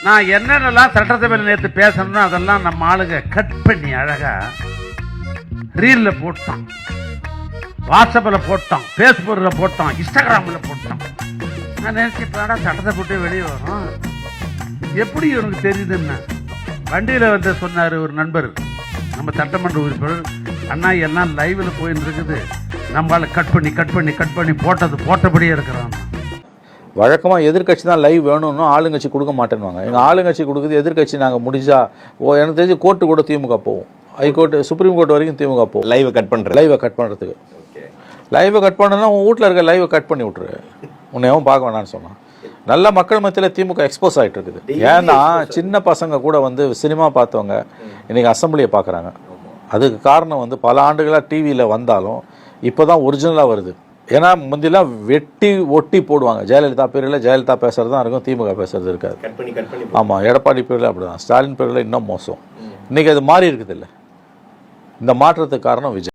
நான் என்னென்னலாம் சட்டசபையில் நேற்று பேசணும்னோ அதெல்லாம் நம்ம ஆளுங்க கட் பண்ணி அழகா ரீல்ல போட்டோம், வாட்ஸ்அப்பில் போட்டோம், ஃபேஸ்புக்கில் போட்டோம், இன்ஸ்டாகிராமில் போட்டோம். நான் நினைச்சிட்டாடா சட்டத்தை போட்டு வெளியே வரும், எப்படி எனக்கு தெரியுதுன்னா வண்டியில் வந்து சொன்னார் ஒரு நண்பர், நம்ம சட்டமன்ற உறுப்பினர், அண்ணா எல்லாம் லைவில் போயின்னு இருக்குது, நம்மளால கட் பண்ணி போட்டபடியே இருக்கிறான். வழக்கமாக எதிர்கட்சி தான் லைவ் வேணும்னு ஆளுங்கட்சி கொடுக்க மாட்டேன்னுவாங்க. எங்கள் ஆளுங்கட்சி கொடுக்குது, எதிர்கட்சி நாங்கள் முடிஞ்சா எனக்கு தெரிஞ்சு கோர்ட்டு கூட திமுக போவோம், ஹைகோர்ட்டு சுப்ரீம் கோர்ட் வரைக்கும் திமுக போவோம். லைவை கட் பண்ணுறதுக்கு லைவை கட் பண்ணனா உன் வீட்டில் இருக்க லைவை கட் பண்ணி விட்ரு, உன்னையும் பார்க்க வேணான்னு சொன்னான். நல்ல மக்கள் மத்தியில் திமுக எக்ஸ்போஸ் ஆகிட்டு இருக்குது. ஏன்னா சின்ன பசங்க கூட வந்து சினிமா பார்த்தவங்க இன்றைக்கி அசம்பிளியை பார்க்குறாங்க. அதுக்கு காரணம் வந்து பல ஆண்டுகளாக டிவியில் வந்தாலும் இப்போ தான் ஒரிஜினலாக வருது. ஏன்னா முந்திலாம் வெட்டி ஒட்டி போடுவாங்க. ஜெயலலிதா பேரில் ஜெயலலிதா பேசுகிறது தான் இருக்கும், திமுக பேசுறது இருக்காது. ஆமாம், எடப்பாடி பேரில் அப்படி தான், ஸ்டாலின் பேரில் இன்னும் மோசம். இன்றைக்கி அது மாறி இருக்குது இல்லை. இந்த மாற்றத்துக்கு காரணம் விஜய்.